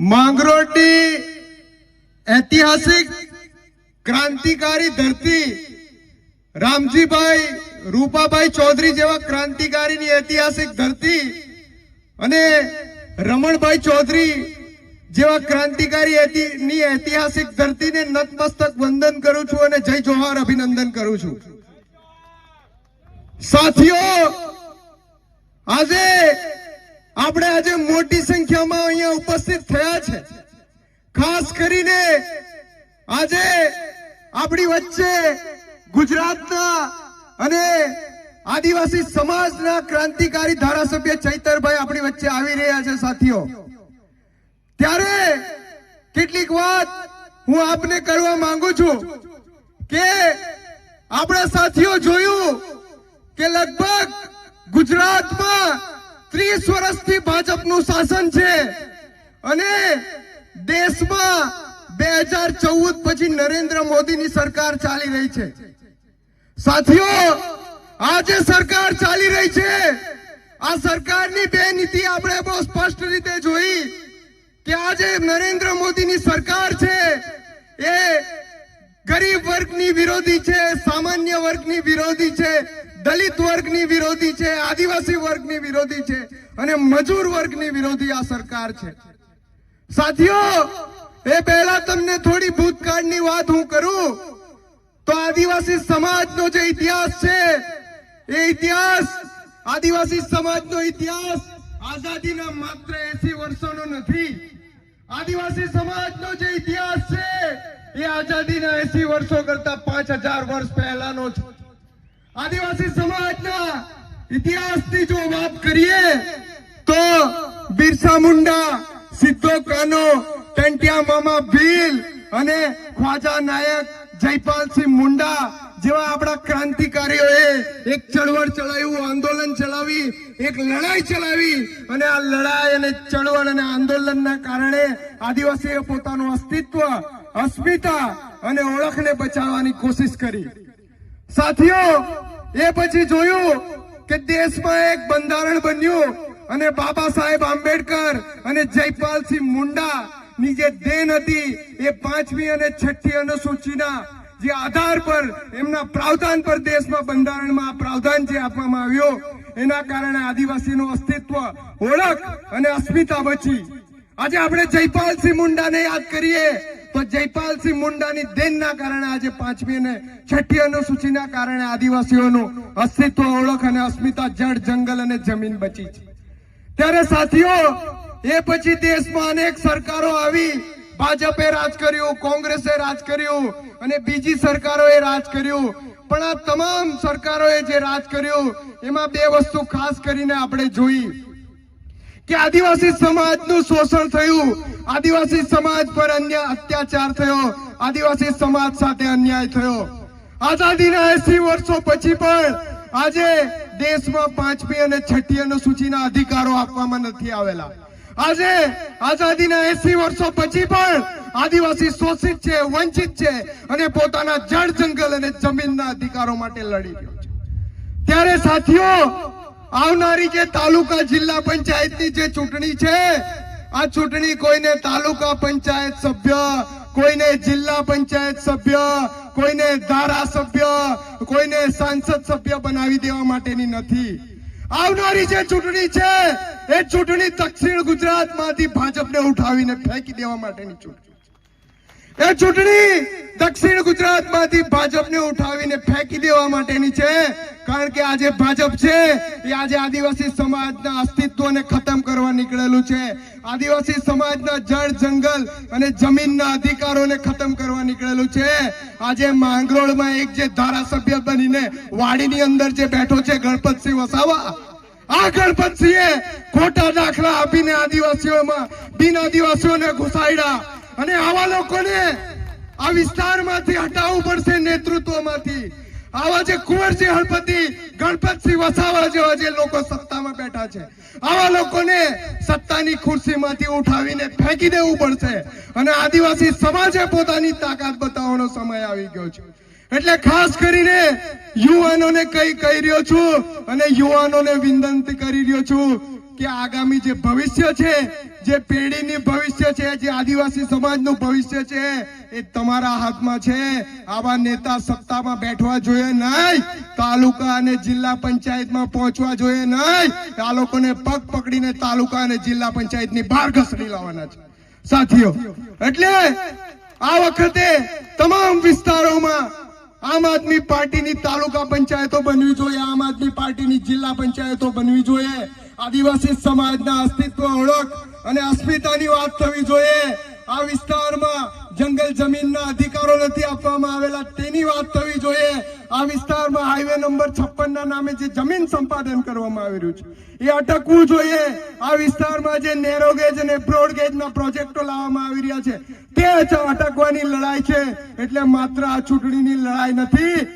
માંગરોળની ઐતિહાસિક ક્રાંતિકારી ધરતી રામજીભાઈ રૂપાભાઈ ચૌધરી જેવા ક્રાંતિકારીની ઐતિહાસિક ધરતી અને રમણભાઈ ચૌધરી જેવા ક્રાંતિકારી ઐતિહાસિક ધરતીને નતમસ્તક વંદન કરું છું અને જય જોહાર અભિનંદન કરું છું। સાથીઓ, આજે મોટી સંખ્યામાં અહીંયા ઉપસ્થિત થયા છે। ખાસ કરીને આજે આપણી વચ્ચે ગુજરાતના અને આદિવાસી સમાજના ક્રાંતિકારી ધારાસભ્ય ચૈતરભાઈ આપણી વચ્ચે આવી રહ્યા છે। સાથીઓ, ત્યારે કેટલીક વાત હું આપને કરવા માંગુ છું કે આપણા સાથીઓ જોયું કે લગભગ ગુજરાતમાં 30 વર્ષથી ભાજપનું શાસન છે અને દેશમાં 2014 પછી નરેન્દ્ર મોદીની સરકાર ચાલી રહી છે। સાથીઓ, આ જે સરકાર ચાલી રહી છે, આ સરકારની બે નીતિ આપણે બહુ સ્પષ્ટ રીતે જોઈ કે આજે નરેન્દ્ર મોદીની સરકાર છે એ ગરીબ વર્ગની વિરોધી છે, સામાન્ય વર્ગની વિરોધી છે, દલિત વર્ગની વિરોધી છે, આદિવાસી વર્ગની વિરોધી છે અને મજૂર વર્ગની વિરોધી આ સરકાર છે। સાથીઓ, એ પહેલા તમને થોડી ભૂતકાળની વાત હું કરું તો આદિવાસી સમાજનો જે ઇતિહાસ છે એ ઇતિહાસ આદિવાસી સમાજનો ઇતિહાસ આઝાદીના માત્ર 80 વર્ષોનો નથી। આદિવાસી સમાજનો જે ઇતિહાસ છે એ આઝાદીના 80 વર્ષો કરતા 5000 વર્ષ પહેલાનો છે। આદિવાસી સમાજના ઇતિહાસની જો વાત કરીએ તો બિરસા મુંડા, સિદ્ધો કાનો, ટંટિયા મામા ભીલ અને ખ્વાજા નાયક, જયપાલસિંહ મુંડા જેવા આપણા ક્રાંતિકારીઓએ એક ચળવળ ચલાવ્યું, આંદોલન ચલાવી, એક લડાઈ ચલાવી અને આ લડાઈ અને ચળવળ અને આંદોલનના કારણે આદિવાસીઓ પોતાનું અસ્તિત્વ, અસ્મિતા અને ઓળખને બચાવવાની કોશિશ કરી। સાથીઓ, એ પછી જોયું કે દેશમાં એક બંધારણ બન્યું અને બાબા સાહેબ આંબેડકર અને જયપાલસિંહ મુંડા ની જે દેન હતી એ 5મી અને 6ઠી અનુસૂચિના જે આધાર પર એમના પ્રાવધાન પર દેશમાં બંધારણમાં પ્રાવધાન જે આપવામાં આવ્યો એના કારણે આદિવાસીનું અસ્તિત્વ, ઓળખ અને અસ્મિતા બચી। આજે આપણે જયપાલસિંહ મુંડાને યાદ કરીએ તો જયપાલસિંહ મુંડાની દેનના કારણે આજે 5મી અને 6ઠી અનુસૂચિના કારણે આદિવાસીઓનું અસ્તિત્વ, ઓળખ અને અસ્મિતા, જળ, જંગલ અને જમીન બચી છે। ત્યારે સાથીઓ, એ પછી દેશમાં અનેક સરકારો આવી, ભાજપે રાજ કર્યું, કોંગ્રેસે રાજ કર્યું અને બીજી સરકારોએ રાજ કર્યું, પણ આ તમામ સરકારોએ જે રાજ કર્યું એમાં બે વસ્તુ ખાસ કરીને આપણે જોઈ કે આદિવાસી સમાજનું શોષણ થયું, આદિવાસી સમાજ પર અત્યાચાર થયો, આદિવાસી સમાજ સાથે અન્યાય થયો। આઝાદીના 80 વર્ષો પછી પણ આજે દેશમાં 5મી અને 6ઠી અનુસૂચિના અધિકારો આપવામાં નથી આવેલા। આજે આઝાદીના 80 વર્ષો પછી પણ આદિવાસી શોષિત છે, વંચિત છે અને પોતાના જળ, જંગલ અને જમીનના અધિકારો માટે લડી રહ્યો છે। ત્યારે સાથીઓ, આવનારી જે તાલુકા જિલ્લા પંચાયતની જે ચૂંટણી છે, આ ચૂંટણી કોઈને તાલુકા પંચાયત સભ્ય, કોઈને જિલ્લા પંચાયત સભ્ય, કોઈને ધારાસભ્ય, કોઈને સાંસદ સભ્ય બનાવી દેવા માટેની નથી। આવનારી જે ચૂંટણી છે એ ચૂંટણી દક્ષિણ ગુજરાતમાંથી ભાજપને ઉઠાવીને ફેંકી દેવા માટેની ચૂંટણી છે। એ ચૂંટણી દક્ષિણ ગુજરાતમાંથી ભાજપને ઉઠાવીને ફેંકી દેવા માટેની છે, કારણ કે આજે ભાજપ છે એ આજે આદિવાસી સમાજના અસ્તિત્વને ખતમ કરવા નીકળેલું છે, આદિવાસી સમાજના જળ, જંગલ અને જમીનના અધિકારોને ખતમ કરવા નીકળેલું છે। આજે માંગરોળમાં એક જે ધારાસભ્ય બનીને વાડીની અંદર જે બેઠો છે ગણપતસિંહ વસાવા, આ ગણપતસિંહે ખોટા દાખલા આપીને આદિવાસીઓમાં બિન આદિવાસીઓને ઘુસાડ્યા અને આવા લોકોને આ વિસ્તારમાંથી હટાવવું પડશે, નેતૃત્વમાંથી। આવા જે કુંવરજી હળપતિ, ગણપતસિંહ વસાવા જેવા જે લોકો સત્તામાં બેઠા છે, આવા લોકોને સત્તાની ખુરશીમાંથી ઉઠાવીને ફેંકી દેવું પડશે અને આદિવાસી સમાજે પોતાની તાકાત બતાવવાનો સમય આવી ગયો છે। એટલે ખાસ કરીને યુવાનોને કહી રહ્યો છું અને યુવાનોને વિનંતી કરી રહ્યો છું કે આગામી જે ભવિષ્ય છે, જે પેઢીની ભવિષ્ય છે, જે આદિવાસી સમાજનું ભવિષ્ય છે, એ તમારા હાથમાં છે. આવા નેતા સત્તામાં બેઠવા જોઈએ નહીં, તાલુકા અને જિલ્લા પંચાયતમાં પહોંચવા જોઈએ નહીં. આ લોકોને પગ પકડીને તાલુકા અને જિલ્લા પંચાયતની બહાર ઘસડી લાવવાના છે સાથીઓ. એટલે આ વખતે તમામ વિસ્તારોમાં આમ આદમી પાર્ટીની તાલુકા પંચાયતો બનવી જોઈએ, આમ આદમી પાર્ટીની જિલ્લા પંચાયતો બનવી જોઈએ. આદિવાસી સમાજના અસ્તિત્વ, ઓળખ અને અસ્મિતાની વાત થવી જોઈએ. આ વિસ્તારમાં જંગલ જમીનના અધિકારો નથી આપવામાં આવેલા તેની વાત થવી જોઈએ. આ વિસ્તારમાં હાઈવે નંબર 56 ના નામે જે જમીન સંપાદન કરવામાં આવી રહ્યું છે એ અટકવું જોઈએ. આ વિસ્તારમાં જે નેરો ગેજ અને બ્રોડ ગેજના પ્રોજેક્ટો લાવવામાં આવી રહ્યા છે તે અટકવાની લડાઈ છે. એટલે માત્ર આ ચૂંટણીની લડાઈ નથી.